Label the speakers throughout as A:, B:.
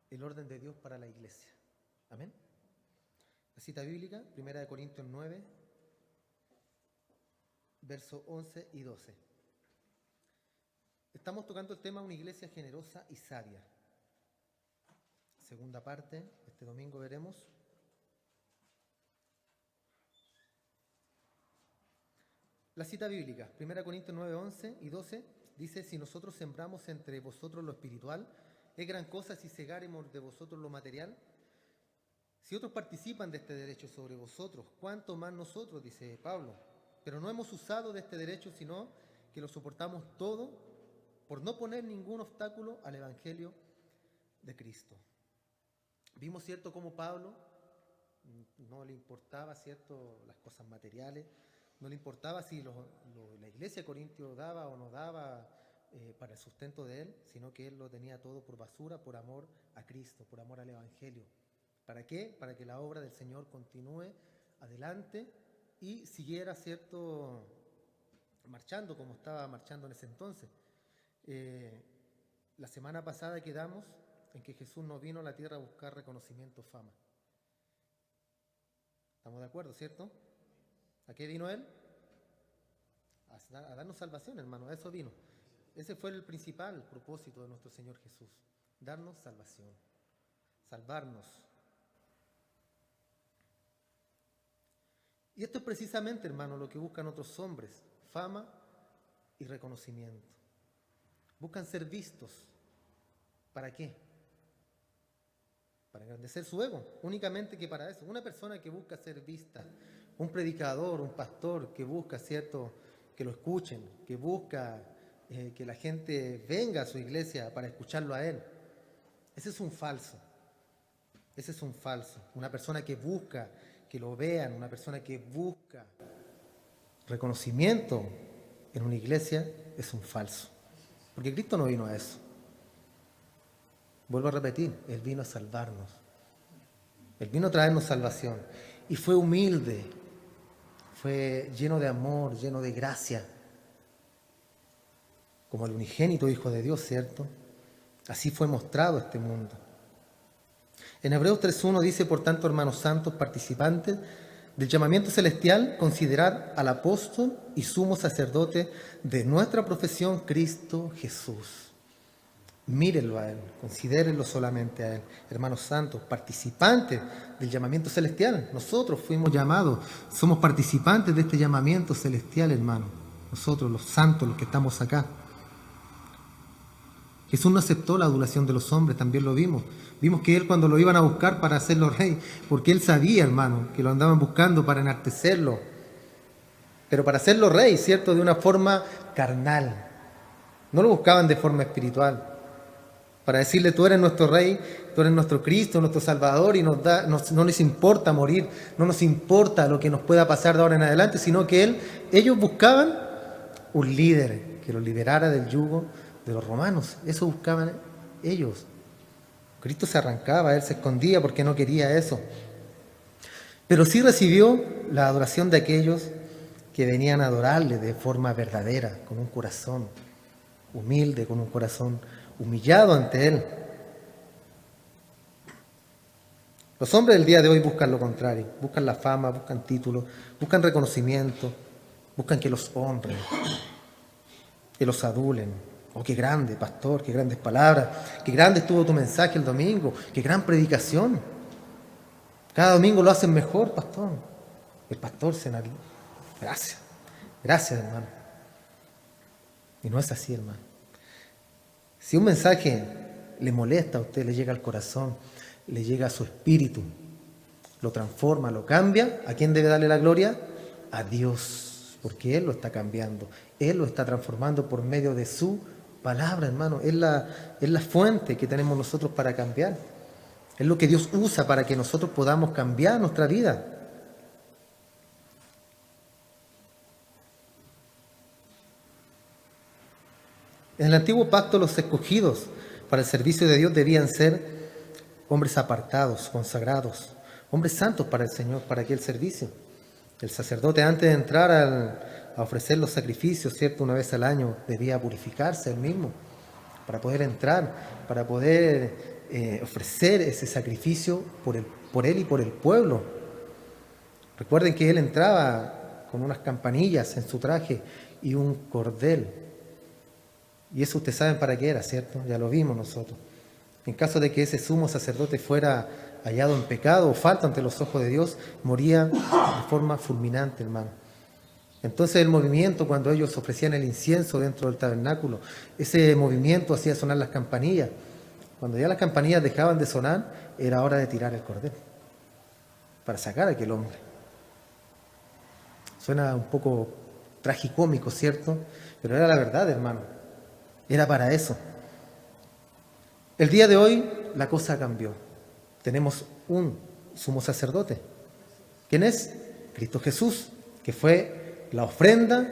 A: el orden de Dios para la iglesia. Amén. La cita bíblica, 1 Corintios 9, versos 11 y 12. Estamos tocando el tema una iglesia generosa y sabia. Segunda parte, este domingo veremos. La cita bíblica, 1 Corintios 9, 11 y 12, dice: si nosotros sembramos entre vosotros lo espiritual, ¿es gran cosa si segáremos de vosotros lo material? Si otros participan de este derecho sobre vosotros, ¿cuánto más nosotros?, dice Pablo. Pero no hemos usado de este derecho, sino que lo soportamos todo por no poner ningún obstáculo al Evangelio de Cristo. Vimos, ¿cierto?, cómo Pablo no le importaba, ¿cierto?, las cosas materiales, no le importaba si la iglesia de Corintio daba o no daba para el sustento de él, sino que él lo tenía todo por basura, por amor a Cristo, por amor al Evangelio. ¿Para qué? Para que la obra del Señor continúe adelante y siguiera, ¿cierto?, marchando como estaba marchando en ese entonces. La semana pasada quedamos en que Jesús no vino a la tierra a buscar reconocimiento o fama. ¿Estamos de acuerdo, cierto? ¿A qué vino Él? A darnos salvación, hermano, a eso vino. Ese fue el principal propósito de nuestro Señor Jesús, darnos salvación, salvarnos. Y esto es precisamente, hermano, lo que buscan otros hombres: fama y reconocimiento. Buscan ser vistos. ¿Para qué? Para engrandecer su ego, únicamente que para eso. Una persona que busca ser vista, un predicador, un pastor que busca, ¿cierto?, que lo escuchen, que busca que la gente venga a su iglesia para escucharlo a él. Ese es un falso. Ese es un falso. Una persona que busca que lo vean, una persona que busca reconocimiento en una iglesia es un falso. Porque Cristo no vino a eso. Vuelvo a repetir, Él vino a salvarnos. Él vino a traernos salvación. Y fue humilde, fue lleno de amor, lleno de gracia. Como el unigénito Hijo de Dios, ¿cierto? Así fue mostrado este mundo. En Hebreos 3.1 dice: por tanto, hermanos santos, participantes del llamamiento celestial, considerad al apóstol y sumo sacerdote de nuestra profesión, Cristo Jesús. Mírenlo a Él, considérenlo solamente a Él. Hermanos santos, participantes del llamamiento celestial. Nosotros fuimos llamados, somos participantes de este llamamiento celestial, hermano. Nosotros, los santos, los que estamos acá. Jesús no aceptó la adulación de los hombres, también lo vimos. Vimos que Él, cuando lo iban a buscar para hacerlo rey, porque Él sabía, hermano, que lo andaban buscando para enaltecerlo, pero para hacerlo rey, ¿cierto?, de una forma carnal. No lo buscaban de forma espiritual. Para decirle: tú eres nuestro rey, tú eres nuestro Cristo, nuestro Salvador, y no les importa morir, no nos importa lo que nos pueda pasar de ahora en adelante, sino que ellos buscaban un líder que los liberara del yugo de los romanos. Eso buscaban ellos. Cristo se arrancaba, Él se escondía porque no quería eso. Pero sí recibió la adoración de aquellos que venían a adorarle de forma verdadera, con un corazón humilde, con un corazón humillado ante Él. Los hombres del día de hoy buscan lo contrario, buscan la fama, buscan títulos, buscan reconocimiento, buscan que los honren, que los adulen. Oh, qué grande, pastor, qué grandes palabras, qué grande estuvo tu mensaje el domingo, qué gran predicación. Cada domingo lo hacen mejor, pastor. El pastor se enaltece. Gracias, hermano. Y no es así, hermano. Si un mensaje le molesta a usted, le llega al corazón, le llega a su espíritu, lo transforma, lo cambia, ¿a quién debe darle la gloria? A Dios, porque Él lo está cambiando, Él lo está transformando por medio de su palabra, hermano. Es la fuente que tenemos nosotros para cambiar. Es lo que Dios usa para que nosotros podamos cambiar nuestra vida. En el antiguo pacto, los escogidos para el servicio de Dios debían ser hombres apartados, consagrados, hombres santos para el Señor, para aquel servicio. El sacerdote, antes de entrar a ofrecer los sacrificios, ¿cierto?, una vez al año, debía purificarse él mismo para poder entrar, para poder ofrecer ese sacrificio por él y por el pueblo. Recuerden que él entraba con unas campanillas en su traje y un cordel. Y eso ustedes saben para qué era, ¿cierto? Ya lo vimos nosotros. En caso de que ese sumo sacerdote fuera hallado en pecado o falta ante los ojos de Dios, moría de forma fulminante, hermano. Entonces el movimiento, cuando ellos ofrecían el incienso dentro del tabernáculo, ese movimiento hacía sonar las campanillas. Cuando ya las campanillas dejaban de sonar, era hora de tirar el cordel para sacar a aquel hombre. Suena un poco tragicómico, ¿cierto? Pero era la verdad, hermano. Era para eso. El día de hoy la cosa cambió. Tenemos un sumo sacerdote. ¿Quién es? Cristo Jesús, que fue la ofrenda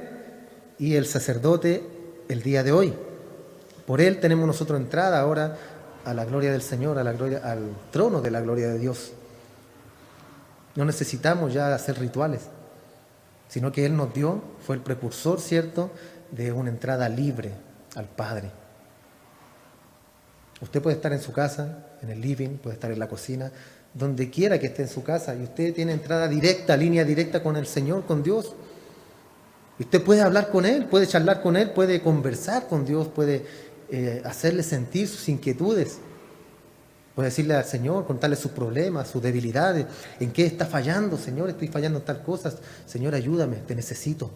A: y el sacerdote el día de hoy. Por él tenemos nosotros entrada ahora a la gloria del Señor, al trono de la gloria de Dios. No necesitamos ya hacer rituales, sino que Él nos dio, fue el precursor, ¿cierto?, de una entrada libre al Padre. Usted puede estar en su casa, en el living, puede estar en la cocina, donde quiera que esté en su casa, y usted tiene entrada directa, línea directa con el Señor, con Dios. Y usted puede hablar con Él, puede charlar con Él, puede conversar con Dios, puede hacerle sentir sus inquietudes. Puede decirle al Señor, contarle sus problemas, sus debilidades, en qué está fallando. Señor, estoy fallando en tal cosas. Señor, ayúdame, te necesito.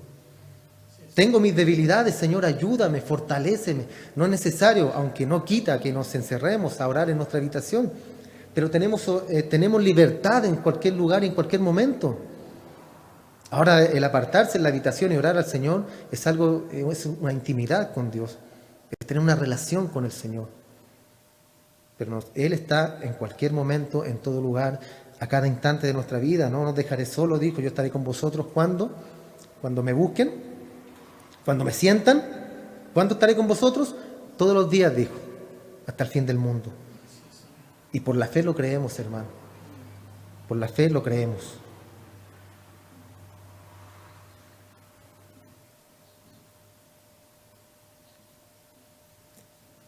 A: Tengo mis debilidades, Señor, ayúdame, fortaléceme. No es necesario, aunque no quita que nos encerremos a orar en nuestra habitación, pero tenemos libertad en cualquier lugar, en cualquier momento. Ahora, el apartarse en la habitación y orar al Señor es una intimidad con Dios, es tener una relación con el Señor. Pero Él está en cualquier momento, en todo lugar, a cada instante de nuestra vida. No nos dejaré solo, dijo, yo estaré con vosotros. ¿Cuándo? Cuando me busquen, cuando me sientan. ¿Cuándo estaré con vosotros? Todos los días, dijo, hasta el fin del mundo. Y por la fe lo creemos, hermano. Por la fe lo creemos.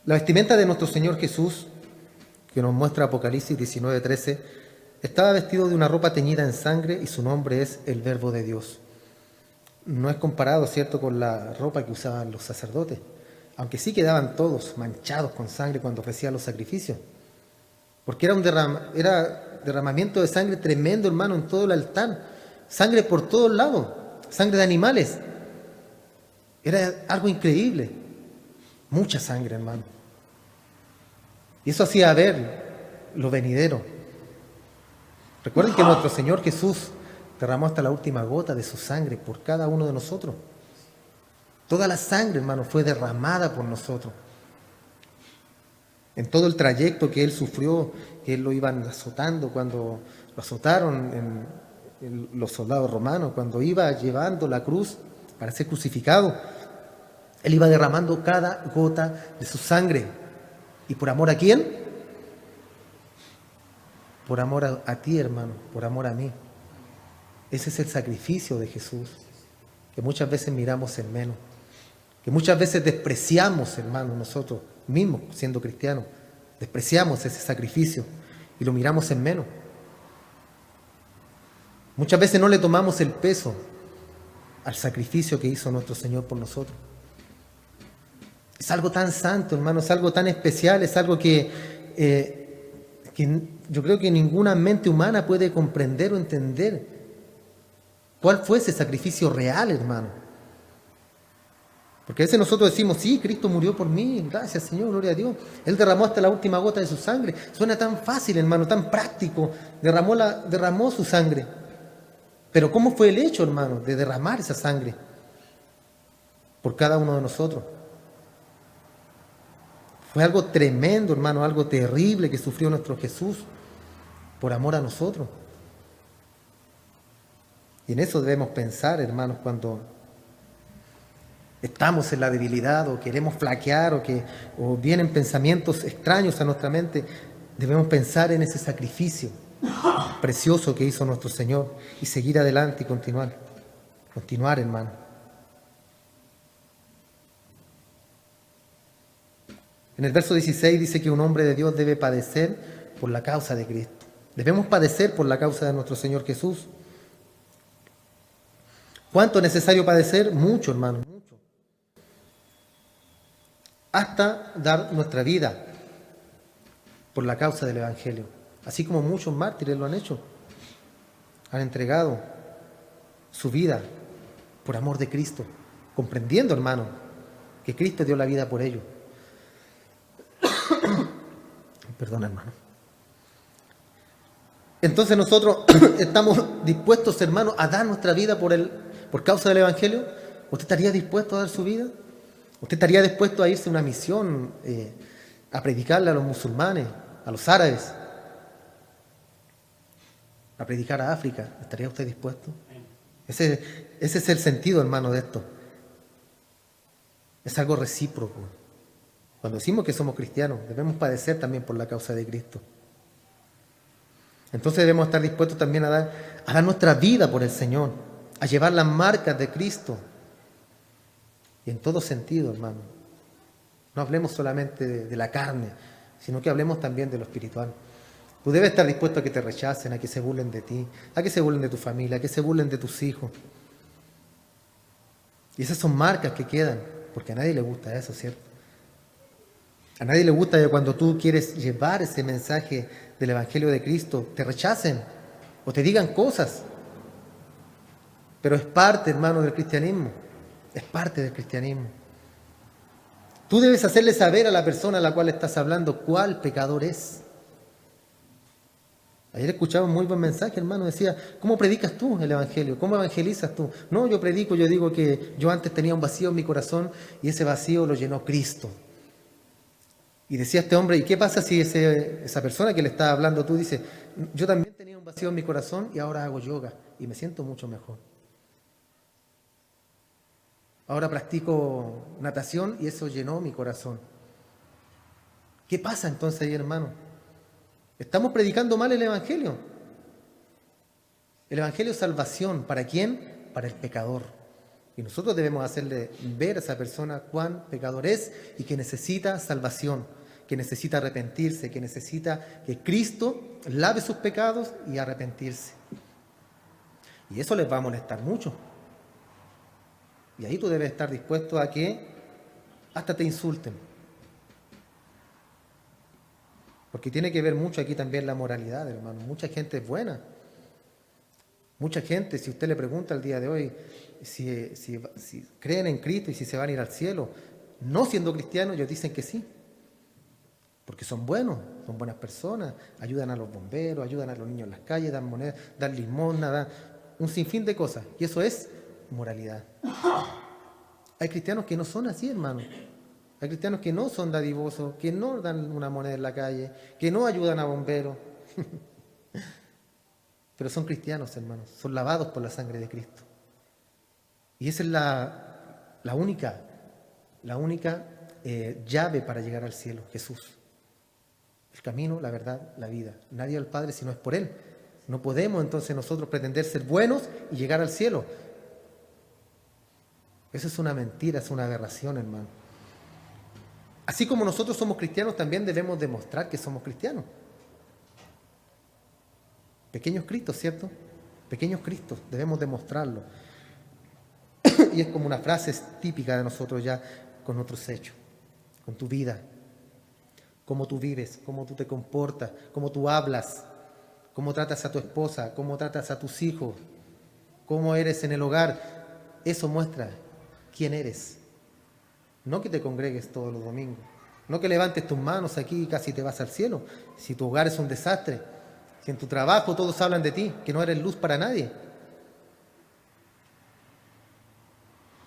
A: La vestimenta de nuestro Señor Jesús, que nos muestra Apocalipsis 19:13, estaba vestido de una ropa teñida en sangre y su nombre es el Verbo de Dios. No es comparado, ¿cierto?, con la ropa que usaban los sacerdotes, aunque sí quedaban todos manchados con sangre cuando ofrecían los sacrificios, porque era derramamiento de sangre tremendo, hermano, en todo el altar, sangre por todos lados, sangre de animales. Era algo increíble, mucha sangre, hermano. Y eso hacía ver lo venidero. Recuerden que nuestro Señor Jesús derramó hasta la última gota de su sangre por cada uno de nosotros. Toda la sangre, hermano, fue derramada por nosotros. En todo el trayecto que Él sufrió, que Él lo iban azotando, cuando lo azotaron los soldados romanos, cuando iba llevando la cruz para ser crucificado, Él iba derramando cada gota de su sangre. ¿Y por amor a quién? Por amor a ti, hermano, por amor a mí. Ese es el sacrificio de Jesús, que muchas veces miramos en menos, que muchas veces despreciamos, hermano, nosotros mismos, siendo cristianos, despreciamos ese sacrificio y lo miramos en menos. Muchas veces no le tomamos el peso al sacrificio que hizo nuestro Señor por nosotros. Es algo tan santo, hermano, es algo tan especial, es algo que yo creo que ninguna mente humana puede comprender o entender. ¿Cuál fue ese sacrificio real, hermano? Porque a veces nosotros decimos, sí, Cristo murió por mí, gracias Señor, gloria a Dios. Él derramó hasta la última gota de su sangre. Suena tan fácil, hermano, tan práctico. Derramó su sangre. Pero ¿cómo fue el hecho, hermano, de derramar esa sangre por cada uno de nosotros? Fue algo tremendo, hermano, algo terrible que sufrió nuestro Jesús por amor a nosotros. Y en eso debemos pensar, hermanos, cuando estamos en la debilidad o queremos flaquear o vienen pensamientos extraños a nuestra mente, debemos pensar en ese sacrificio precioso que hizo nuestro Señor y seguir adelante y continuar. Continuar, hermano. En el verso 16 dice que un hombre de Dios debe padecer por la causa de Cristo. Debemos padecer por la causa de nuestro Señor Jesús. ¿Cuánto es necesario padecer? Mucho, hermano, mucho. Hasta dar nuestra vida por la causa del Evangelio. Así como muchos mártires lo han hecho. Han entregado su vida por amor de Cristo, comprendiendo, hermano, que Cristo dio la vida por ellos. Perdón, hermano. Entonces nosotros estamos dispuestos, hermano, a dar nuestra vida por causa del Evangelio. ¿Usted estaría dispuesto a dar su vida? ¿Usted estaría dispuesto a irse a una misión, a predicarle a los musulmanes, a los árabes, a predicar a África? ¿Estaría usted dispuesto? Ese es el sentido, hermano, de esto. Es algo recíproco. Cuando decimos que somos cristianos, debemos padecer también por la causa de Cristo. Entonces debemos estar dispuestos también a dar nuestra vida por el Señor, a llevar las marcas de Cristo. Y en todo sentido, hermano. No hablemos solamente de la carne, sino que hablemos también de lo espiritual. Tú debes estar dispuesto a que te rechacen, a que se burlen de ti, a que se burlen de tu familia, a que se burlen de tus hijos. Y esas son marcas que quedan, porque a nadie le gusta eso, ¿cierto? A nadie le gusta que cuando tú quieres llevar ese mensaje del Evangelio de Cristo, te rechacen o te digan cosas. Pero es parte, hermano, del cristianismo. Es parte del cristianismo. Tú debes hacerle saber a la persona a la cual estás hablando cuál pecador es. Ayer escuchaba un muy buen mensaje, hermano. Decía, ¿cómo predicas tú el Evangelio? ¿Cómo evangelizas tú? No, yo predico, yo digo que yo antes tenía un vacío en mi corazón y ese vacío lo llenó Cristo. Y decía este hombre, ¿y qué pasa si esa persona que le está hablando tú dice, yo también tenía un vacío en mi corazón y ahora hago yoga y me siento mucho mejor? Ahora practico natación y eso llenó mi corazón. ¿Qué pasa entonces ahí, hermano? Estamos predicando mal el Evangelio. El Evangelio es salvación. ¿Para quién? Para el pecador. Y nosotros debemos hacerle ver a esa persona cuán pecador es y que necesita salvación, que necesita arrepentirse, que necesita que Cristo lave sus pecados y arrepentirse. Y eso les va a molestar mucho. Y ahí tú debes estar dispuesto a que hasta te insulten. Porque tiene que ver mucho aquí también la moralidad, hermano. Mucha gente es buena. Mucha gente, si usted le pregunta el día de hoy si creen en Cristo y si se van a ir al cielo, no siendo cristianos, ellos dicen que sí. Porque son buenos, son buenas personas, ayudan a los bomberos, ayudan a los niños en las calles, dan monedas, dan limosna, dan un sinfín de cosas. Y eso es moralidad. Hay cristianos que no son así, hermano. Hay cristianos que no son dadivosos, que no dan una moneda en la calle, que no ayudan a bomberos. Pero son cristianos, hermanos. Son lavados por la sangre de Cristo. Y esa es la única llave para llegar al cielo, Jesús. El camino, la verdad, la vida. Nadie al Padre si no es por Él. No podemos entonces nosotros pretender ser buenos y llegar al cielo. Eso es una mentira, es una aberración, hermano. Así como nosotros somos cristianos, también debemos demostrar que somos cristianos. Pequeños Cristos, ¿cierto? Pequeños Cristos, debemos demostrarlo. Y es como una frase típica de nosotros ya con nuestros hechos, con tu vida, cómo tú vives, cómo tú te comportas, cómo tú hablas, cómo tratas a tu esposa, cómo tratas a tus hijos, cómo eres en el hogar. Eso muestra quién eres. No que te congregues todos los domingos, no que levantes tus manos aquí y casi te vas al cielo. Si tu hogar es un desastre, si en tu trabajo todos hablan de ti, que no eres luz para nadie.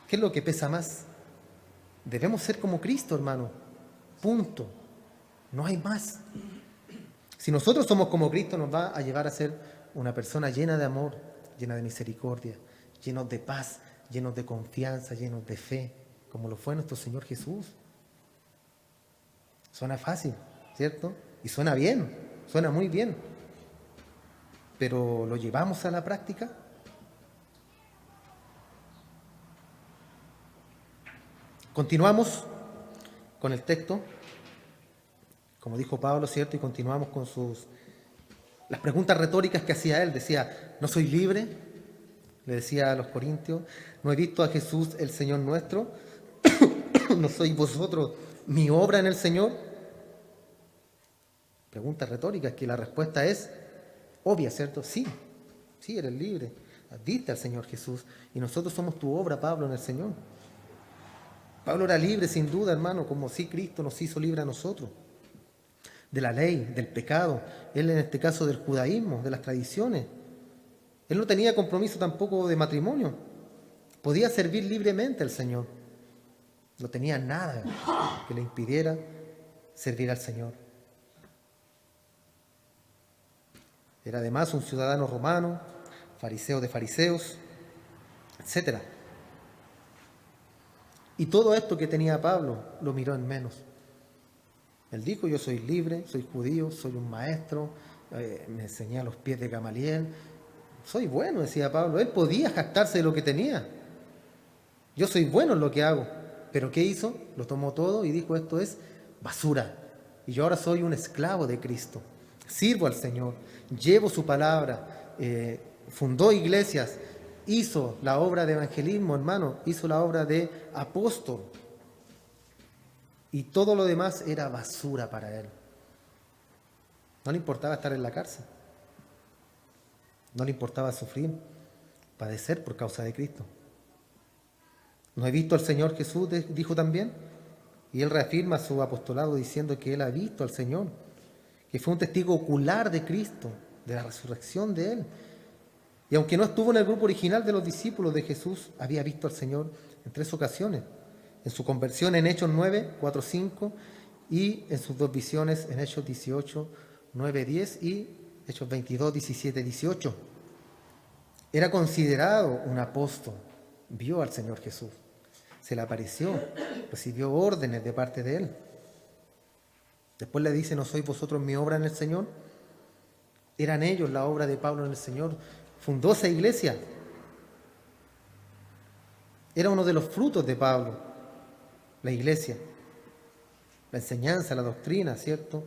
A: ¿Qué es lo que pesa más? Debemos ser como Cristo, hermano. Punto. No hay más. Si nosotros somos como Cristo, nos va a llevar a ser una persona llena de amor, llena de misericordia, llenos de paz, llenos de confianza, llenos de fe, como lo fue nuestro Señor Jesús. Suena fácil, ¿cierto? Y suena bien, suena muy bien. Pero ¿lo llevamos a la práctica? Continuamos con el texto. como dijo Pablo, ¿cierto? Y continuamos con las preguntas retóricas que hacía él. Decía, ¿no soy libre? Le decía a los corintios, ¿no he visto a Jesús el Señor nuestro? ¿No sois vosotros mi obra en el Señor? Preguntas retóricas que la respuesta es obvia, ¿cierto? Sí, sí, eres libre. Diste al Señor Jesús y nosotros somos tu obra, Pablo, en el Señor. Pablo era libre sin duda, hermano, como si Cristo nos hizo libre a nosotros. De la ley, del pecado, él en este caso del judaísmo, de las tradiciones. Él no tenía compromiso tampoco de matrimonio. Podía servir libremente al Señor. No tenía nada que le impidiera servir al Señor. Era además un ciudadano romano, fariseo de fariseos, etc. Y todo esto que tenía Pablo lo miró en menos. Él dijo, yo soy libre, soy judío, soy un maestro, me enseñé a los pies de Gamaliel. Soy bueno, decía Pablo. Él podía jactarse de lo que tenía. Yo soy bueno en lo que hago. Pero ¿qué hizo? Lo tomó todo y dijo, esto es basura. Y yo ahora soy un esclavo de Cristo. Sirvo al Señor, llevo su palabra, fundó iglesias, hizo la obra de evangelismo, hermano, hizo la obra de apóstol. Y todo lo demás era basura para él. No le importaba estar en la cárcel. No le importaba sufrir, padecer por causa de Cristo. ¿No he visto al Señor Jesús? Dijo también. Y él reafirma su apostolado diciendo que él ha visto al Señor, que fue un testigo ocular de Cristo, de la resurrección de él. Y aunque no estuvo en el grupo original de los discípulos de Jesús, había visto al Señor en 3 ocasiones. En su conversión en Hechos 9, 4, 5 y en sus 2 visiones en Hechos 18, 9, 10 y Hechos 22, 17, 18. Era considerado un apóstol, vio al Señor Jesús, se le apareció, recibió órdenes de parte de él. Después le dice, ¿no sois vosotros mi obra en el Señor? Eran ellos la obra de Pablo en el Señor. Fundó esa iglesia. Era uno de los frutos de Pablo, la iglesia, la enseñanza, la doctrina, ¿cierto?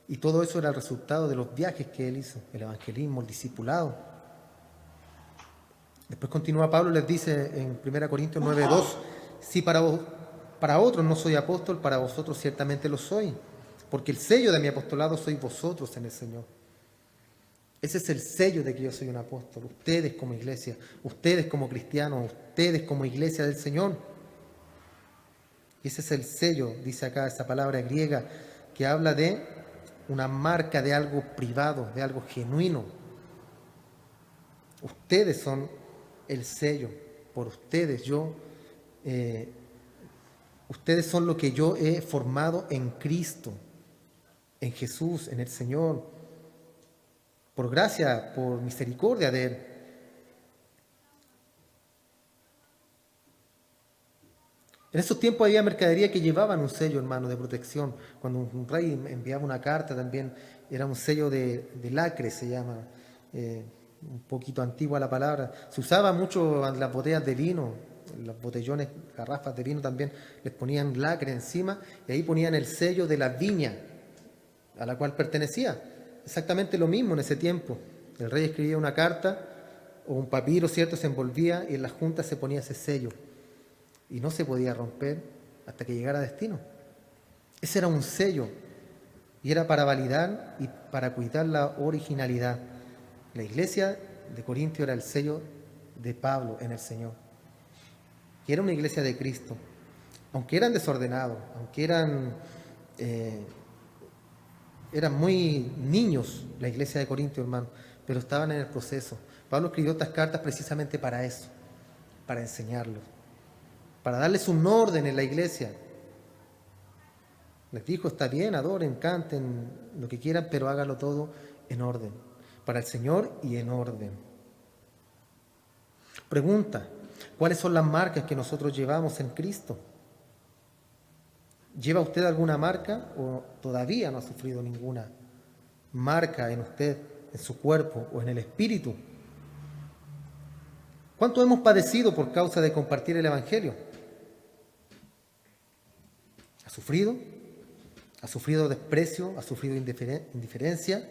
A: Y todo eso era el resultado de los viajes que él hizo, el evangelismo, el discipulado. Después continúa Pablo, les dice en 1 Corintios 9:2, si para otros no soy apóstol, para vosotros ciertamente lo soy, porque el sello de mi apostolado sois vosotros en el Señor. Ese es el sello de que yo soy un apóstol, ustedes como iglesia, ustedes como cristianos, ustedes como iglesia del Señor. Y ese es el sello, dice acá esa palabra griega, que habla de una marca de algo privado, de algo genuino. Ustedes son el sello, por ustedes ustedes son lo que yo he formado en Cristo, en Jesús, en el Señor, por gracia, por misericordia de Él. En esos tiempos había mercadería que llevaban un sello, hermano, de protección. Cuando un rey enviaba una carta también era un sello de lacre, se llama, un poquito antigua la palabra. Se usaba mucho en las botellas de vino, en los botellones, garrafas de vino también, les ponían lacre encima y ahí ponían el sello de la viña a la cual pertenecía. Exactamente lo mismo en ese tiempo. El rey escribía una carta o un papiro, ¿cierto? Se envolvía y en la junta se ponía ese sello. Y no se podía romper hasta que llegara a destino. Ese era un sello y era para validar y para cuidar la originalidad. La iglesia de Corintio era el sello de Pablo en el Señor, que era una iglesia de Cristo. Aunque eran desordenados, aunque eran muy niños la iglesia de Corintio, hermano, pero estaban en el proceso. Pablo escribió estas cartas precisamente para eso, para enseñarlos, para darles un orden en la iglesia. Les dijo, está bien, adoren, canten, lo que quieran, pero hágalo todo en orden, para el Señor y en orden. Pregunta, ¿cuáles son las marcas que nosotros llevamos en Cristo? ¿Lleva usted alguna marca o todavía no ha sufrido ninguna marca en usted, en su cuerpo o en el espíritu? ¿Cuánto hemos padecido por causa de compartir el Evangelio? ¿Ha sufrido? Ha sufrido desprecio, ha sufrido indiferencia,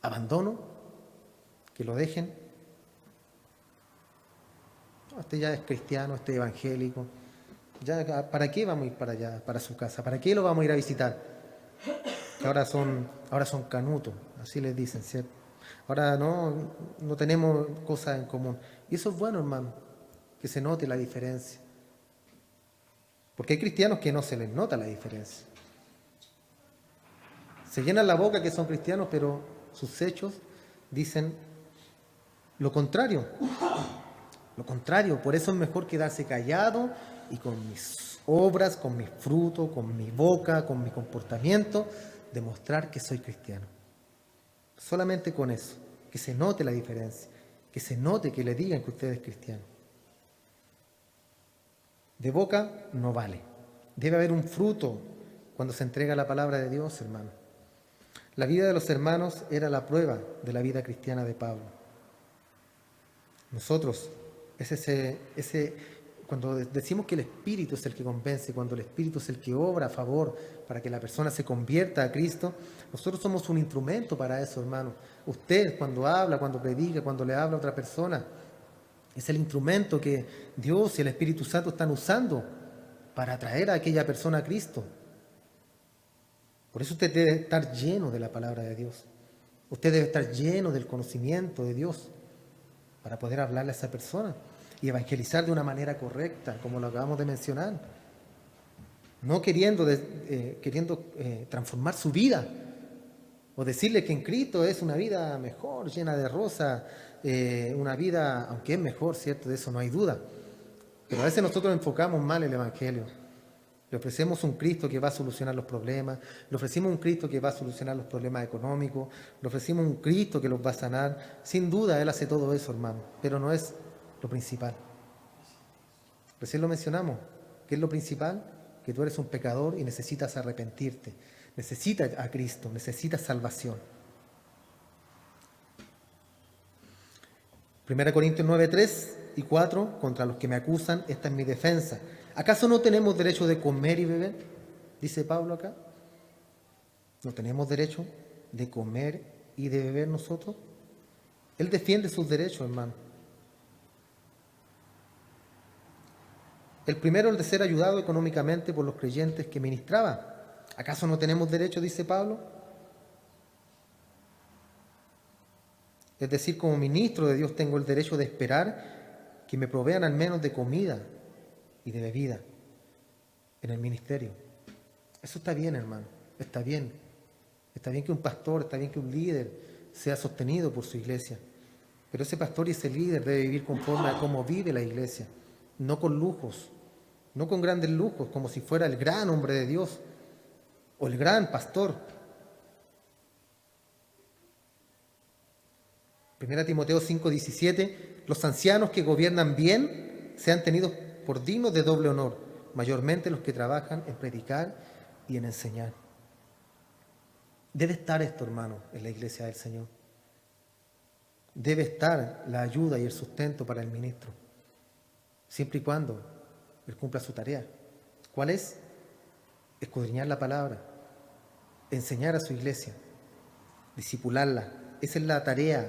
A: abandono, que lo dejen. No, este ya es cristiano, este es evangélico. Ya, ¿para qué vamos a ir para allá, para su casa? ¿Para qué lo vamos a ir a visitar? Que ahora son canutos, así les dicen, ¿cierto? Ahora no tenemos cosas en común. Y eso es bueno, hermano, que se note la diferencia. Porque hay cristianos que no se les nota la diferencia. Se llenan la boca que son cristianos, pero sus hechos dicen lo contrario. Lo contrario, por eso es mejor quedarse callado y con mis obras, con mis frutos, con mi boca, con mi comportamiento, demostrar que soy cristiano. Solamente con eso, que se note la diferencia, que se note, que le digan que usted es cristiano. De boca no vale. Debe haber un fruto cuando se entrega la palabra de Dios, hermano. La vida de los hermanos era la prueba de la vida cristiana de Pablo. Nosotros, cuando decimos que el Espíritu es el que convence, cuando el Espíritu es el que obra a favor para que la persona se convierta a Cristo, nosotros somos un instrumento para eso, hermano. Usted, cuando habla, cuando predica, cuando le habla a otra persona, es el instrumento que Dios y el Espíritu Santo están usando para atraer a aquella persona a Cristo. Por eso usted debe estar lleno de la palabra de Dios. Usted debe estar lleno del conocimiento de Dios para poder hablarle a esa persona y evangelizar de una manera correcta, como lo acabamos de mencionar. No queriendo transformar su vida o decirle que en Cristo es una vida mejor, llena de rosa, una vida, aunque es mejor, ¿cierto? De eso no hay duda. Pero a veces nosotros enfocamos mal el Evangelio. Le ofrecemos un Cristo que va a solucionar los problemas, le ofrecimos un Cristo que va a solucionar los problemas económicos, le ofrecimos un Cristo que los va a sanar. Sin duda, Él hace todo eso, hermano, pero no es lo principal. Recién lo mencionamos, ¿qué es lo principal? Que tú eres un pecador y necesitas arrepentirte, necesitas a Cristo, necesitas salvación. 1 Corintios 9, 3 y 4, contra los que me acusan, esta es mi defensa. ¿Acaso no tenemos derecho de comer y beber? Dice Pablo acá. ¿No tenemos derecho de comer y de beber nosotros? Él defiende sus derechos, hermano. El primero, el de ser ayudado económicamente por los creyentes que ministraba. ¿Acaso no tenemos derecho, dice Pablo? Es decir, como ministro de Dios tengo el derecho de esperar que me provean al menos de comida y de bebida en el ministerio. Eso está bien, hermano, está bien. Está bien que un pastor, está bien que un líder sea sostenido por su iglesia. Pero ese pastor y ese líder debe vivir conforme a cómo vive la iglesia, no con lujos, no con grandes lujos, como si fuera el gran hombre de Dios o el gran pastor. 1 Timoteo 5:17, los ancianos que gobiernan bien sean tenidos por dignos de doble honor, mayormente los que trabajan en predicar y en enseñar. Debe estar esto, hermano, en la iglesia del Señor. Debe estar la ayuda y el sustento para el ministro, siempre y cuando él cumpla su tarea. ¿Cuál es? Escudriñar la palabra, enseñar a su iglesia, discipularla. Esa es la tarea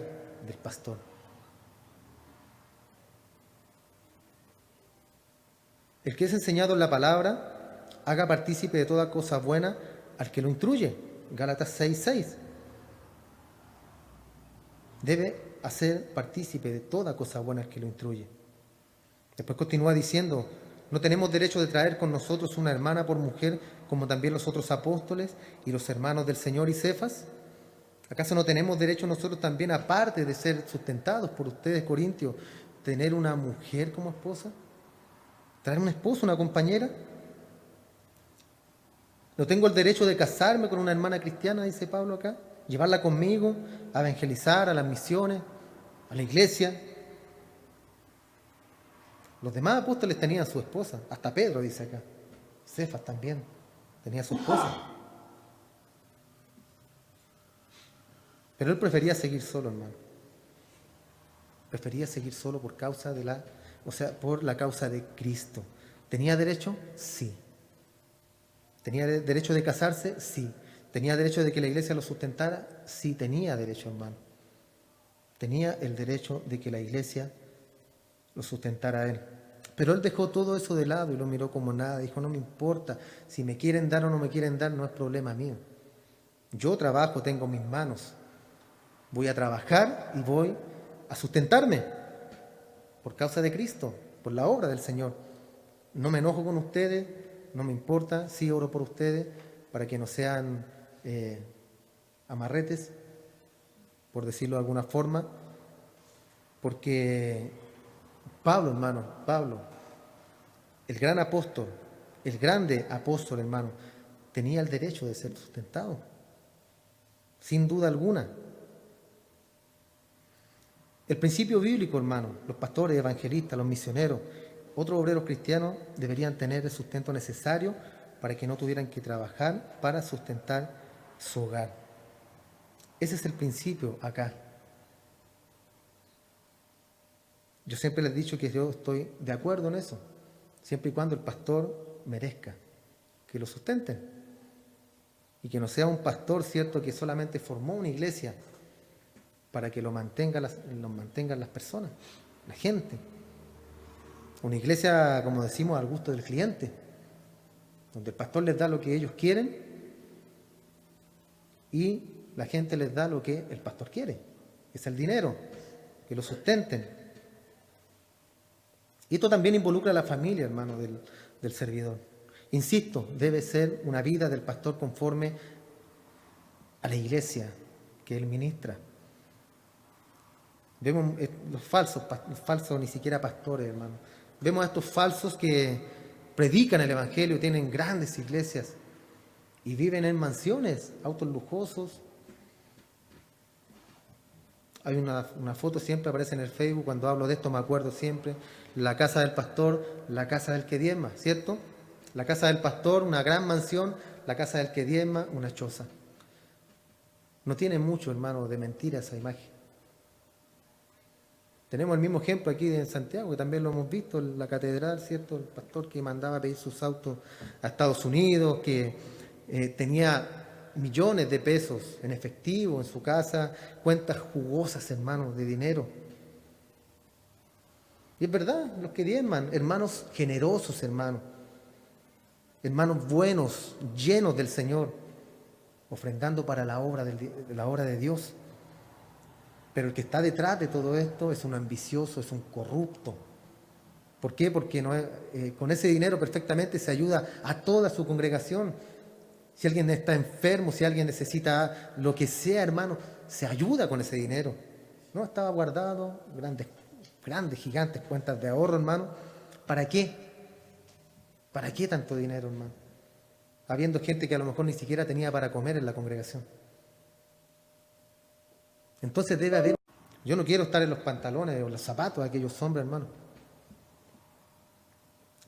A: del pastor. El que es enseñado en la palabra, haga partícipe de toda cosa buena al que lo instruye. Gálatas 6:6. Debe hacer partícipe de toda cosa buena al que lo instruye. Después continúa diciendo, no tenemos derecho de traer con nosotros una hermana por mujer, como también los otros apóstoles y los hermanos del Señor y Cefas. ¿Acaso no tenemos derecho nosotros también, aparte de ser sustentados por ustedes, Corintios, tener una mujer como esposa? ¿Traer un esposo, una compañera? ¿No tengo el derecho de casarme con una hermana cristiana, dice Pablo acá? ¿Llevarla conmigo a evangelizar, a las misiones, a la iglesia? Los demás apóstoles tenían su esposa, hasta Pedro dice acá. Cefas también tenía su esposa. Pero él prefería seguir solo, hermano. Prefería seguir solo por la causa de Cristo. ¿Tenía derecho? Sí. ¿Tenía derecho de casarse? Sí. ¿Tenía derecho de que la iglesia lo sustentara? Sí, tenía derecho, hermano. Tenía el derecho de que la iglesia lo sustentara a él. Pero él dejó todo eso de lado y lo miró como nada. Dijo, no me importa, si me quieren dar o no me quieren dar, no es problema mío. Yo trabajo, tengo mis manos. Voy a trabajar y voy a sustentarme por causa de Cristo, por la obra del Señor. No me enojo con ustedes, no me importa, sí oro por ustedes para que no sean amarretes, por decirlo de alguna forma, porque Pablo, hermano, Pablo, el gran apóstol, el grande apóstol, hermano, tenía el derecho de ser sustentado, sin duda alguna. El principio bíblico, hermano, los pastores, evangelistas, los misioneros, otros obreros cristianos deberían tener el sustento necesario para que no tuvieran que trabajar para sustentar su hogar. Ese es el principio acá. Yo siempre les he dicho que yo estoy de acuerdo en eso, siempre y cuando el pastor merezca que lo sustenten. Y que no sea un pastor, cierto, que solamente formó una iglesia para que lo mantengan las personas, la gente. Una iglesia, como decimos, al gusto del cliente, donde el pastor les da lo que ellos quieren y la gente les da lo que el pastor quiere, que es el dinero, que lo sustenten. Y esto también involucra a la familia, hermano, del servidor. Insisto, debe ser una vida del pastor conforme a la iglesia que él ministra. Vemos los falsos ni siquiera pastores, hermano. Vemos a estos falsos que predican el evangelio, tienen grandes iglesias y viven en mansiones, autos lujosos. Hay una foto, siempre aparece en el Facebook, cuando hablo de esto me acuerdo siempre, la casa del pastor, la casa del que diezma, ¿cierto? La casa del pastor, una gran mansión, la casa del que diezma, una choza. No tiene mucho, hermano, de mentira esa imagen. Tenemos el mismo ejemplo aquí en Santiago, que también lo hemos visto, en la catedral, ¿cierto? El pastor que mandaba a pedir sus autos a Estados Unidos, que tenía millones de pesos en efectivo en su casa, cuentas jugosas, hermanos, de dinero. Y es verdad, los que diezman, hermanos generosos, hermanos buenos, llenos del Señor, ofrendando para la obra de Dios. Pero el que está detrás de todo esto es un ambicioso, es un corrupto. ¿Por qué? Porque con ese dinero perfectamente se ayuda a toda su congregación. Si alguien está enfermo, si alguien necesita lo que sea, hermano, se ayuda con ese dinero. No, estaba guardado, grandes, gigantes cuentas de ahorro, hermano. ¿Para qué? ¿Para qué tanto dinero, hermano? Habiendo gente que a lo mejor ni siquiera tenía para comer en la congregación. Entonces debe haber... Yo no quiero estar en los pantalones o los zapatos de aquellos hombres, hermano.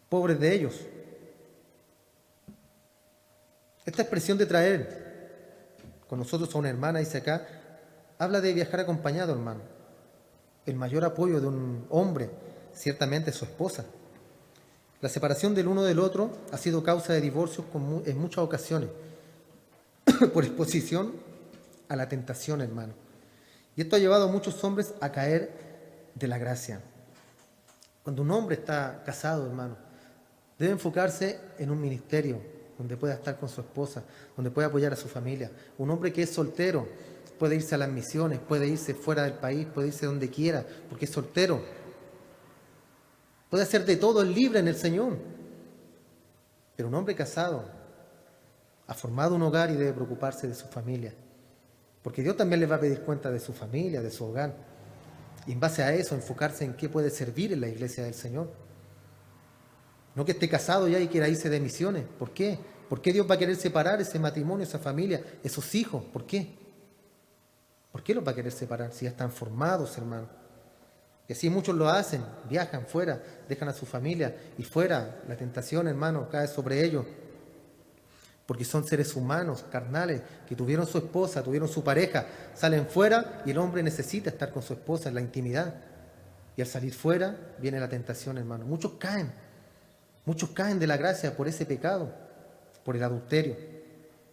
A: Pobres de ellos. Esta expresión de traer con nosotros a una hermana, dice acá, habla de viajar acompañado, hermano. El mayor apoyo de un hombre, ciertamente, es su esposa. La separación del uno del otro ha sido causa de divorcios en muchas ocasiones, por exposición a la tentación, hermano. Y esto ha llevado a muchos hombres a caer de la gracia. Cuando un hombre está casado, hermano, debe enfocarse en un ministerio donde pueda estar con su esposa, donde pueda apoyar a su familia. Un hombre que es soltero puede irse a las misiones, puede irse fuera del país, puede irse donde quiera, porque es soltero. Puede hacer de todo, es libre en el Señor. Pero un hombre casado ha formado un hogar y debe preocuparse de su familia. Porque Dios también les va a pedir cuenta de su familia, de su hogar. Y en base a eso, enfocarse en qué puede servir en la iglesia del Señor. No que esté casado ya y quiera irse de misiones. ¿Por qué? ¿Por qué Dios va a querer separar ese matrimonio, esa familia, esos hijos? ¿Por qué? ¿Por qué los va a querer separar si ya están formados, hermano? Y así muchos lo hacen, viajan fuera, dejan a su familia y fuera la tentación, hermano, cae sobre ellos. Porque son seres humanos, carnales, que tuvieron su esposa, tuvieron su pareja, salen fuera y el hombre necesita estar con su esposa en la intimidad. Y al salir fuera viene la tentación, hermano. Muchos caen de la gracia por ese pecado. por el adulterio.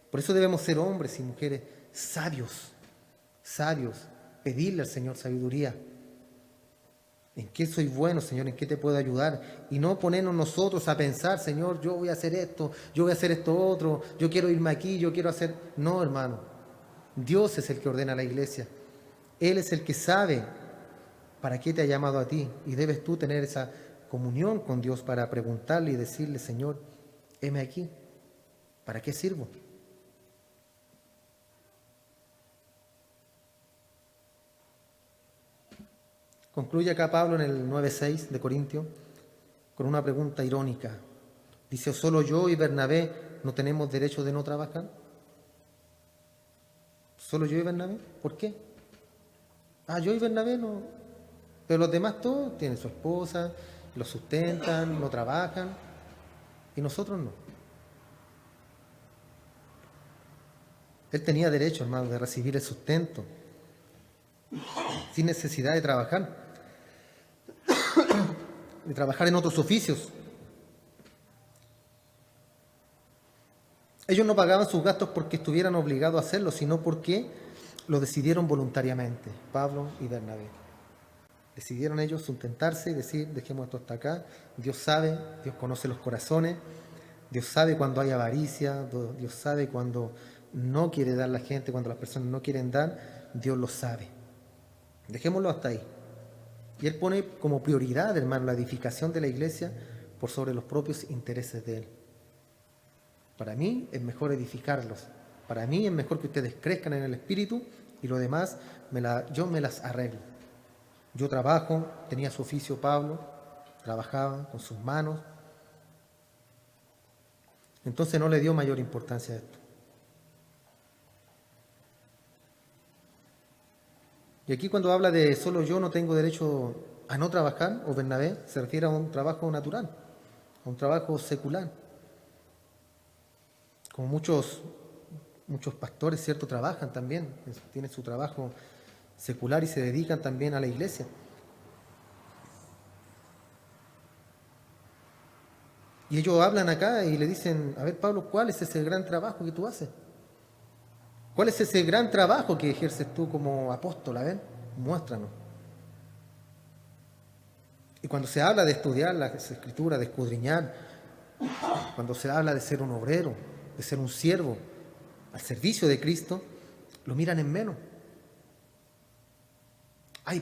A: Por eso debemos ser hombres y mujeres sabios, sabios, pedirle al Señor sabiduría. ¿En qué soy bueno, Señor? ¿En qué te puedo ayudar? Y no ponernos nosotros a pensar, Señor, yo voy a hacer esto, yo voy a hacer esto otro, yo quiero irme aquí, yo quiero hacer... No, hermano. Dios es el que ordena la iglesia. Él es el que sabe para qué te ha llamado a ti. Y debes tú tener esa comunión con Dios para preguntarle y decirle, Señor, heme aquí. ¿Para qué sirvo? Concluye acá Pablo en el 9:6 de Corintios con una pregunta irónica. Dice, ¿o solo yo y Bernabé no tenemos derecho de no trabajar? ¿Solo yo y Bernabé? ¿Por qué? Yo y Bernabé no. Pero los demás todos tienen su esposa, lo sustentan, lo trabajan, y nosotros no. Él tenía derecho, hermano, de recibir el sustento, sin necesidad de trabajar en otros oficios. Ellos no pagaban sus gastos porque estuvieran obligados a hacerlo, sino porque lo decidieron voluntariamente, Pablo y Bernabé. Decidieron ellos sustentarse y decir, dejemos esto hasta acá. Dios sabe, Dios conoce los corazones, Dios sabe cuando hay avaricia, Dios sabe cuando no quiere dar la gente, cuando las personas no quieren dar, Dios lo sabe. Dejémoslo hasta ahí. Y Él pone como prioridad, hermano, la edificación de la iglesia por sobre los propios intereses de Él. Para mí es mejor edificarlos. Para mí es mejor que ustedes crezcan en el Espíritu y lo demás yo me las arreglo. Yo trabajo, tenía su oficio Pablo, trabajaba con sus manos. Entonces no le dio mayor importancia a esto. Y aquí cuando habla de solo yo no tengo derecho a no trabajar, o Bernabé, se refiere a un trabajo natural, a un trabajo secular. Como muchos pastores, ¿cierto?, trabajan también, tienen su trabajo secular y se dedican también a la iglesia. Y ellos hablan acá y le dicen, a ver Pablo, ¿cuál es ese gran trabajo que tú haces? ¿Cuál es ese gran trabajo que ejerces tú como apóstol? A ver, muéstranos. Y cuando se habla de estudiar las escrituras, de escudriñar, cuando se habla de ser un obrero, de ser un siervo al servicio de Cristo, lo miran en menos.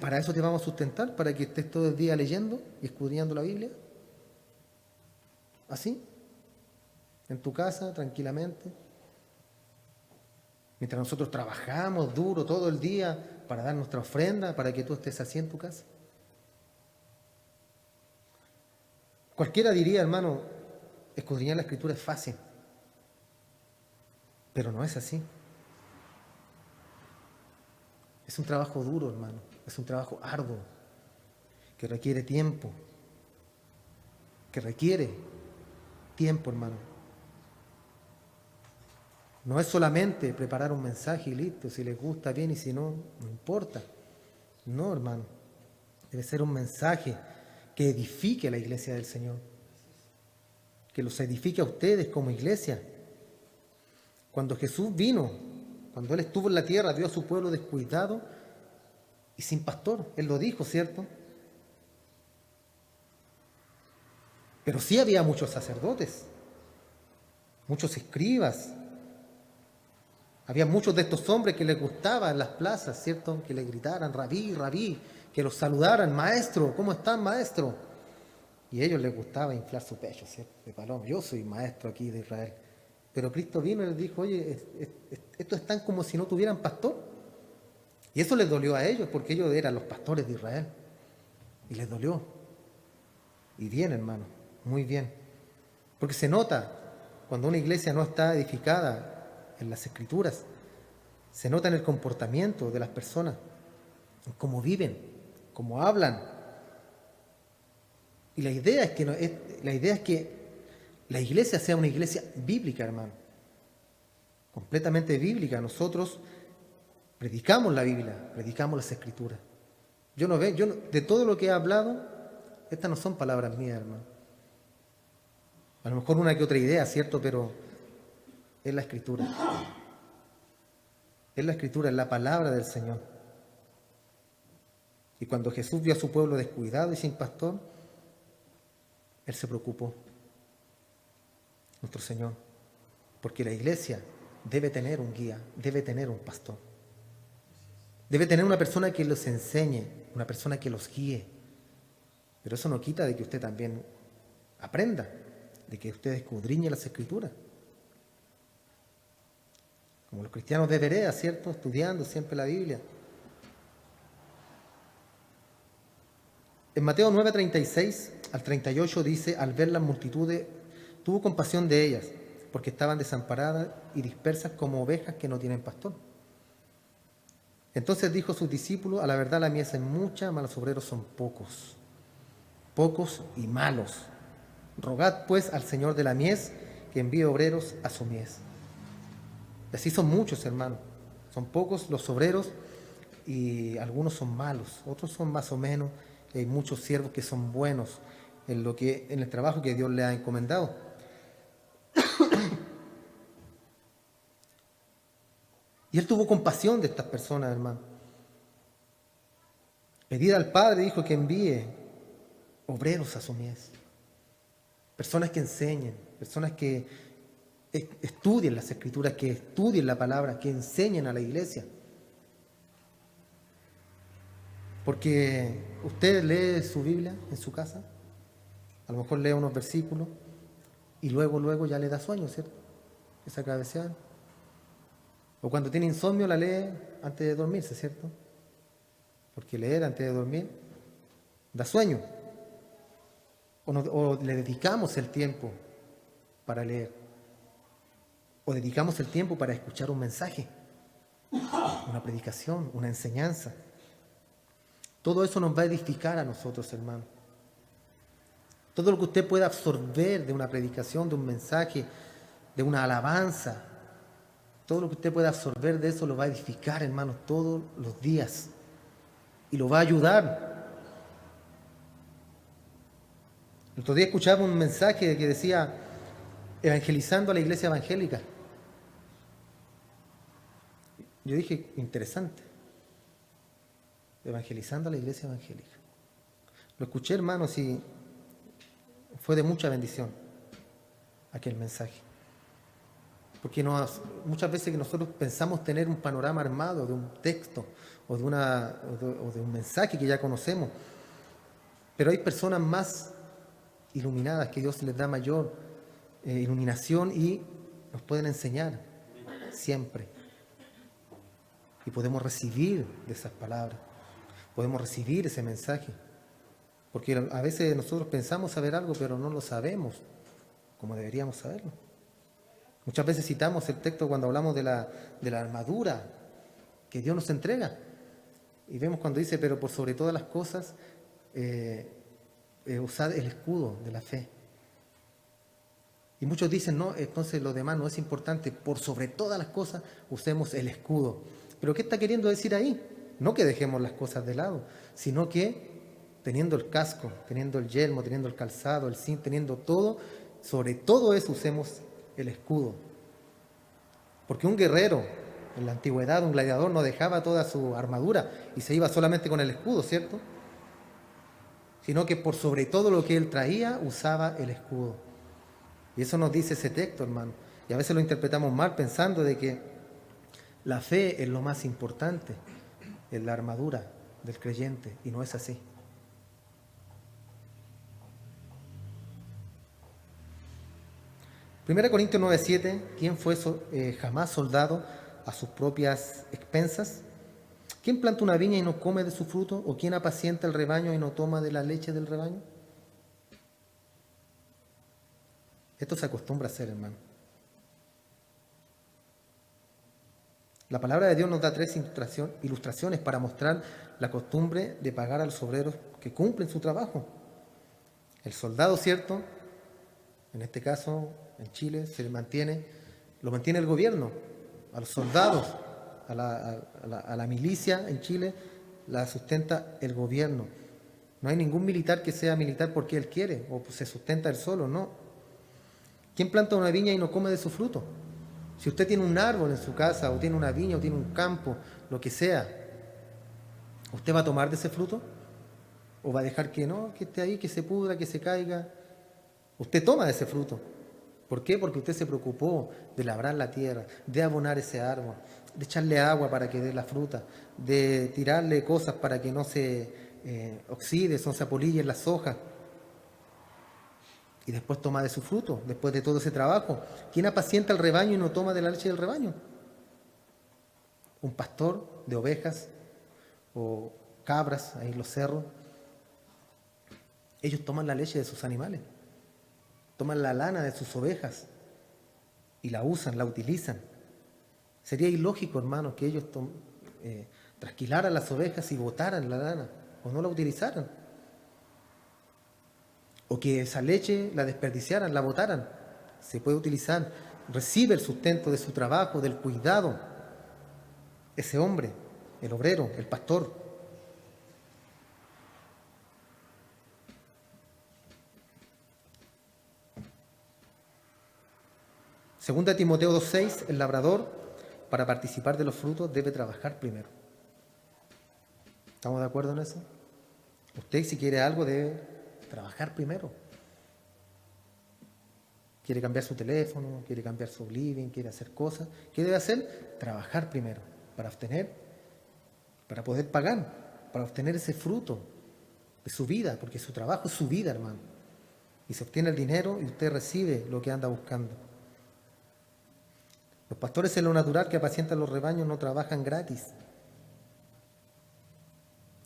A: ¿Para eso te vamos a sustentar? ¿Para que estés todo el día leyendo y escudriñando la Biblia? ¿Así? En tu casa, tranquilamente. Mientras nosotros trabajamos duro todo el día para dar nuestra ofrenda, para que tú estés así en tu casa. Cualquiera diría, hermano, escudriñar la Escritura es fácil. Pero no es así. Es un trabajo duro, hermano. Es un trabajo arduo, que requiere tiempo. Hermano. No es solamente preparar un mensaje y listo, si les gusta bien y si no, no importa. No, hermano. Debe ser un mensaje que edifique a la iglesia del Señor. Que los edifique a ustedes como iglesia. Cuando Jesús vino, cuando Él estuvo en la tierra, vio a su pueblo descuidado y sin pastor. Él lo dijo, ¿cierto? Pero sí había muchos sacerdotes, muchos escribas. Había muchos de estos hombres que les gustaba en las plazas, ¿cierto? Que le gritaran, rabí, rabí, que los saludaran, maestro, ¿cómo están, maestro? Y a ellos les gustaba inflar su pecho, ¿cierto? De paloma, yo soy maestro aquí de Israel. Pero Cristo vino y les dijo, oye, estos están como si no tuvieran pastor. Y eso les dolió a ellos, porque ellos eran los pastores de Israel. Y les dolió. Y bien, hermano, muy bien. Porque se nota cuando una iglesia no está edificada en las Escrituras. Se nota en el comportamiento de las personas, en cómo viven, cómo hablan. Y la idea es que la iglesia sea una iglesia bíblica, hermano. Completamente bíblica. Nosotros predicamos la Biblia, predicamos las Escrituras. De todo lo que he hablado, estas no son palabras mías, hermano. A lo mejor una que otra idea, ¿cierto? Pero Es la Escritura. Es la Escritura, es la palabra del Señor. Y cuando Jesús vio a su pueblo descuidado y sin pastor, Él se preocupó, nuestro Señor, porque la iglesia debe tener un guía, debe tener un pastor. Debe tener una persona que los enseñe, una persona que los guíe. Pero eso no quita de que usted también aprenda, de que usted escudriñe las Escrituras. Como los cristianos de vereda, ¿cierto? Estudiando siempre la Biblia. En Mateo 9:36 al 38 dice, al ver las multitudes, tuvo compasión de ellas, porque estaban desamparadas y dispersas como ovejas que no tienen pastor. Entonces dijo a sus discípulos, a la verdad la mies es mucha, mas los obreros son pocos. Pocos y malos. Rogad pues al Señor de la mies que envíe obreros a su mies. Y así son muchos, hermanos. Son pocos los obreros y algunos son malos, otros son más o menos. Hay muchos siervos que son buenos en el trabajo que Dios le ha encomendado. Y Él tuvo compasión de estas personas, hermano. Pedid al Padre, dijo, que envíe obreros a su mies. Personas que enseñen, personas que estudien las Escrituras, que estudien la palabra, que enseñen a la iglesia. Porque usted lee su Biblia en su casa, a lo mejor lee unos versículos y luego ya le da sueño, ¿cierto? Esa cabeceada. O cuando tiene insomnio la lee antes de dormirse, ¿cierto? Porque leer antes de dormir da sueño. O le dedicamos el tiempo para leer. O dedicamos el tiempo para escuchar un mensaje, una predicación, una enseñanza. Todo eso nos va a edificar a nosotros, hermano. Todo lo que usted pueda absorber de una predicación, de un mensaje, de una alabanza, todo lo que usted pueda absorber de eso lo va a edificar, hermano, todos los días. Y lo va a ayudar. El otro día escuchaba un mensaje que decía, evangelizando a la iglesia evangélica. Yo dije, interesante. Evangelizando a la iglesia evangélica. Lo escuché, hermanos, y fue de mucha bendición aquel mensaje. Porque muchas veces que nosotros pensamos tener un panorama armado de un texto o de un mensaje que ya conocemos, pero hay personas más iluminadas que Dios les da mayor iluminación y nos pueden enseñar siempre. Y podemos recibir de esas palabras, podemos recibir ese mensaje. Porque a veces nosotros pensamos saber algo, pero no lo sabemos como deberíamos saberlo. Muchas veces citamos el texto cuando hablamos de la armadura que Dios nos entrega. Y vemos cuando dice, pero por sobre todas las cosas, usad el escudo de la fe. Y muchos dicen, no, entonces lo demás no es importante. Por sobre todas las cosas, usemos el escudo. ¿Pero qué está queriendo decir ahí? No que dejemos las cosas de lado, sino que teniendo el casco, teniendo el yelmo, teniendo el calzado, el cinto, teniendo todo, sobre todo eso usemos el escudo. Porque un guerrero en la antigüedad, un gladiador, no dejaba toda su armadura y se iba solamente con el escudo, ¿cierto? Sino que por sobre todo lo que él traía, usaba el escudo. Y eso nos dice ese texto, hermano. Y a veces lo interpretamos mal pensando de que la fe es lo más importante, es la armadura del creyente, y no es así. Primera Corintios 9:7, ¿quién fue jamás soldado a sus propias expensas? ¿Quién planta una viña y no come de su fruto? ¿O quién apacienta el rebaño y no toma de la leche del rebaño? Esto se acostumbra a hacer, hermano. La palabra de Dios nos da 3 ilustraciones para mostrar la costumbre de pagar a los obreros que cumplen su trabajo. El soldado, ¿cierto? En este caso, en Chile, lo mantiene el gobierno. A los soldados, a la milicia en Chile, la sustenta el gobierno. No hay ningún militar que sea militar porque él quiere, o se sustenta él solo, no. ¿Quién planta una viña y no come de su fruto? Si usted tiene un árbol en su casa, o tiene una viña, o tiene un campo, lo que sea, ¿usted va a tomar de ese fruto? ¿O va a dejar que no, que esté ahí, que se pudra, que se caiga? Usted toma de ese fruto. ¿Por qué? Porque usted se preocupó de labrar la tierra, de abonar ese árbol, de echarle agua para que dé la fruta, de tirarle cosas para que no se oxide, no se apolillen las hojas. Y después toma de su fruto, después de todo ese trabajo. ¿Quién apacienta el rebaño y no toma de la leche del rebaño? Un pastor de ovejas o cabras, ahí en los cerros. Ellos toman la leche de sus animales, toman la lana de sus ovejas y la usan, la utilizan. Sería ilógico, hermanos, que ellos trasquilaran las ovejas y botaran la lana o no la utilizaran. O que esa leche la desperdiciaran, la botaran. Se puede utilizar, recibe el sustento de su trabajo, del cuidado. Ese hombre, el obrero, el pastor. Segunda Timoteo 2:6, el labrador, para participar de los frutos, debe trabajar primero. ¿Estamos de acuerdo en eso? Usted, si quiere algo, debe trabajar primero. Quiere cambiar su teléfono, quiere cambiar su living, quiere hacer cosas. ¿Qué debe hacer? Trabajar primero para obtener, para poder pagar, para obtener ese fruto de su vida, porque su trabajo es su vida, hermano. Y se obtiene el dinero y usted recibe lo que anda buscando. Los pastores en lo natural que apacientan los rebaños no trabajan gratis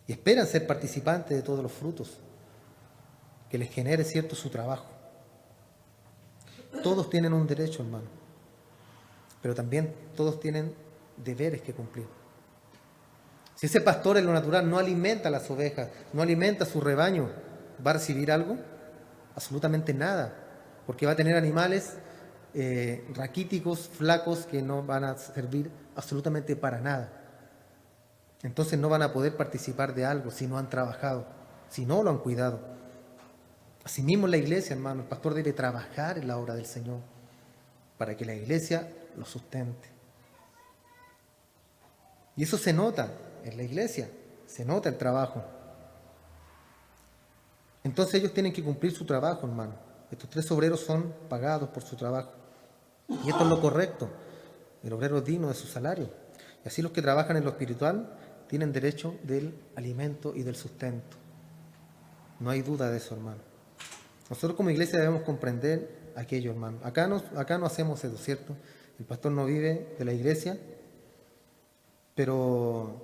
A: y esperan ser participantes de todos los frutos que les genere, cierto, su trabajo. Todos tienen un derecho, hermano, pero también todos tienen deberes que cumplir. Si ese pastor en lo natural no alimenta a las ovejas, no alimenta a su rebaño, ¿va a recibir algo? Absolutamente nada, porque va a tener animales raquíticos, flacos, que no van a servir absolutamente para nada. Entonces no van a poder participar de algo si no han trabajado, si no lo han cuidado. Asimismo en la iglesia, hermano, el pastor debe trabajar en la obra del Señor para que la iglesia lo sustente. Y eso se nota en la iglesia, se nota el trabajo. Entonces ellos tienen que cumplir su trabajo, hermano. Estos 3 obreros son pagados por su trabajo. Y esto es lo correcto. El obrero es digno de su salario. Y así los que trabajan en lo espiritual tienen derecho del alimento y del sustento. No hay duda de eso, hermano. Nosotros como iglesia debemos comprender aquello, hermano. Acá no hacemos eso, ¿cierto? El pastor no vive de la iglesia, pero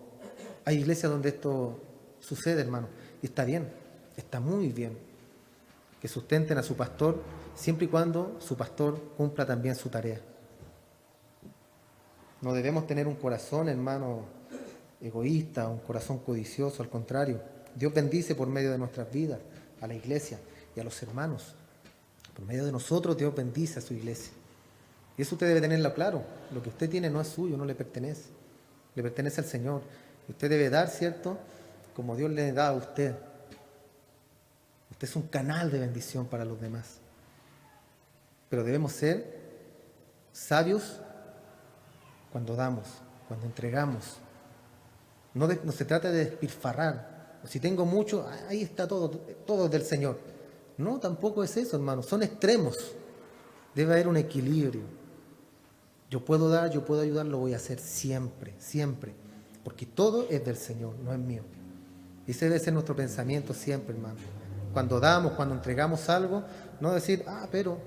A: hay iglesias donde esto sucede, hermano. Y está bien, está muy bien que sustenten a su pastor siempre y cuando su pastor cumpla también su tarea. No debemos tener un corazón, hermano, egoísta, un corazón codicioso, al contrario. Dios bendice por medio de nuestras vidas a la iglesia y a los hermanos. Por medio de nosotros Dios bendice a su iglesia. Y eso usted debe tenerlo claro. Lo que usted tiene no es suyo, no le pertenece. Le pertenece al Señor. Y usted debe dar, ¿cierto?, como Dios le da a usted. Usted es un canal de bendición para los demás. Pero debemos ser sabios cuando damos, cuando entregamos. No se trata de despilfarrar. Si tengo mucho, ahí está todo es del Señor. No, tampoco es eso, hermano. Son extremos. Debe haber un equilibrio. Yo puedo dar, yo puedo ayudar, lo voy a hacer siempre, siempre. Porque todo es del Señor, no es mío. Y ese debe ser nuestro pensamiento siempre, hermano. Cuando damos, cuando entregamos algo, no decir, pero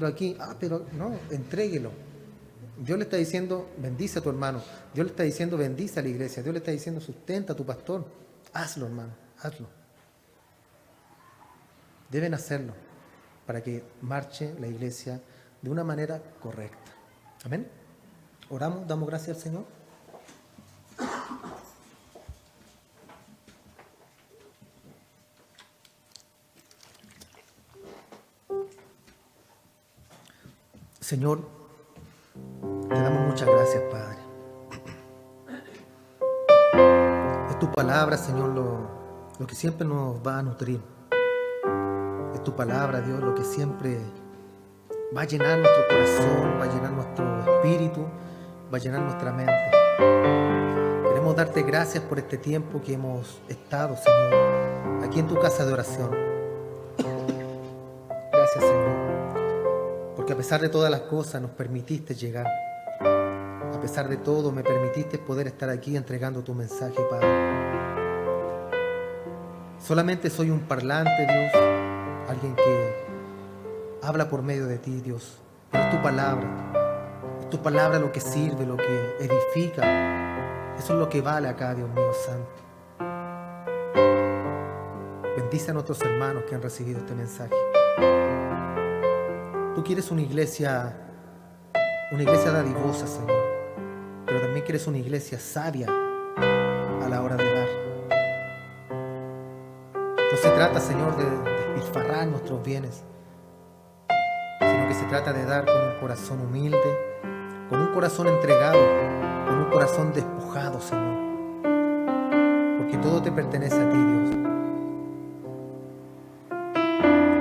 A: aquí, pero no, entréguelo. Dios le está diciendo, bendice a tu hermano. Dios le está diciendo, bendice a la iglesia. Dios le está diciendo, sustenta a tu pastor. Hazlo, hermano, hazlo. Deben hacerlo para que marche la iglesia de una manera correcta. Amén. Oramos, damos gracias al Señor. Señor, te damos muchas gracias, Padre. Es tu palabra, Señor, lo que siempre nos va a nutrir. Es tu palabra, Dios, lo que siempre va a llenar nuestro corazón, va a llenar nuestro espíritu, va a llenar nuestra mente. Queremos darte gracias por este tiempo que hemos estado, Señor, aquí en tu casa de oración. Gracias, Señor, porque a pesar de todas las cosas nos permitiste llegar. A pesar de todo me permitiste poder estar aquí entregando tu mensaje, Padre. Solamente soy un parlante, Dios, alguien que habla por medio de ti, Dios. Pero es tu palabra lo que sirve, lo que edifica. Eso es lo que vale acá, Dios mío santo. Bendice a nuestros hermanos que han recibido este mensaje. Tú quieres una iglesia dadivosa, Señor, pero también quieres una iglesia sabia a la hora de dar. No se trata, Señor, de despilfarrar nuestros bienes, sino que se trata de dar con un corazón humilde, con un corazón entregado, con un corazón despojado, Señor, porque todo te pertenece a ti, Dios.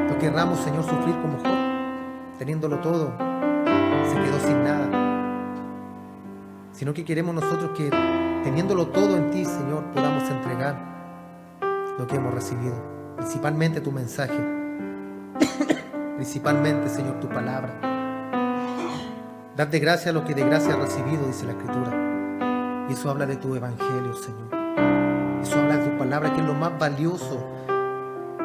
A: No querramos, Señor, sufrir como Job, teniéndolo todo, se quedó sin nada, sino que queremos nosotros que, teniéndolo todo en ti, Señor, podamos entregar lo que hemos recibido, principalmente tu mensaje, principalmente, Señor, tu palabra. Darte gracias a lo que de gracia has recibido, dice la Escritura. Y eso habla de tu evangelio, Señor. Eso habla de tu palabra, que es lo más valioso,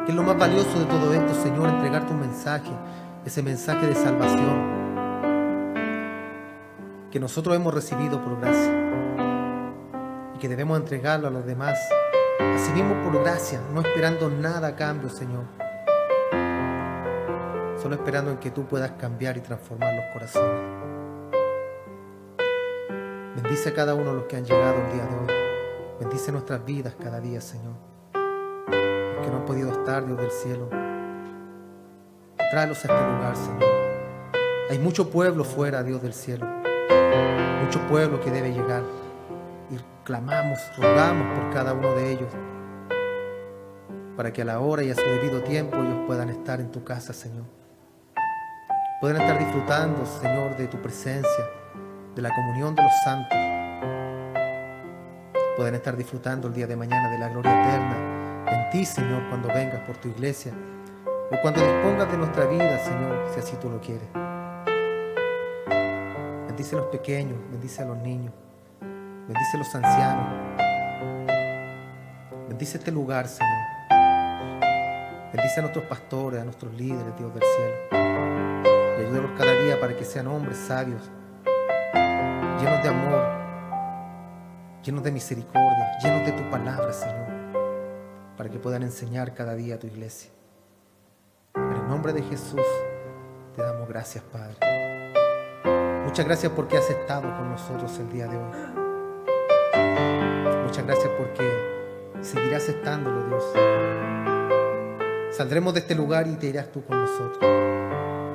A: que es lo más valioso de todo esto, Señor, entregar tu mensaje, ese mensaje de salvación que nosotros hemos recibido por gracia y que debemos entregarlo a los demás, así mismo por gracia, no esperando nada a cambio, Señor, solo esperando en que tú puedas cambiar y transformar los corazones. Bendice a cada uno de los que han llegado el día de hoy. Bendice nuestras vidas cada día, Señor. Los que no han podido estar, Dios del cielo, tráelos a este lugar, Señor. Hay mucho pueblo fuera, Dios del cielo, mucho pueblo que debe llegar, y clamamos, rogamos por cada uno de ellos, para que a la hora y a su debido tiempo ellos puedan estar en tu casa, Señor. Puedan estar disfrutando, Señor, de tu presencia, de la comunión de los santos. Puedan estar disfrutando el día de mañana de la gloria eterna en ti, Señor, cuando vengas por tu iglesia, o cuando dispongas de nuestra vida, Señor, si así tú lo quieres. Bendice a los pequeños, bendice a los niños, bendice a los ancianos. Bendice este lugar, Señor. Bendice a nuestros pastores, a nuestros líderes, Dios del cielo. Y ayúdalos cada día para que sean hombres sabios, llenos de amor, llenos de misericordia, llenos de tu palabra, Señor, para que puedan enseñar cada día a tu iglesia. En el nombre de Jesús te damos gracias, Padre. Muchas gracias porque has estado con nosotros el día de hoy. Muchas gracias porque seguirás estándolo, Dios. Saldremos de este lugar y te irás tú con nosotros.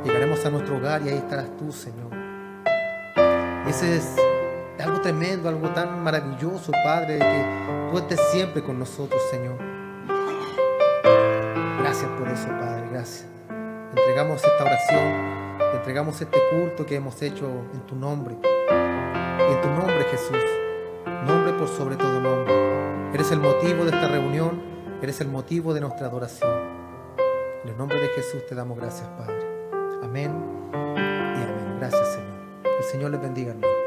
A: Llegaremos a nuestro hogar y ahí estarás tú, Señor. Y ese es algo tremendo, algo tan maravilloso, Padre, de que tú estés siempre con nosotros, Señor. Gracias por eso, Padre, gracias. Entregamos esta oración, entregamos este culto que hemos hecho en tu nombre. Y en tu nombre, Jesús, nombre por sobre todo nombre. Eres el motivo de esta reunión, eres el motivo de nuestra adoración. En el nombre de Jesús te damos gracias, Padre. Amén y amén. Gracias, Señor. El Señor les bendiga, hermano.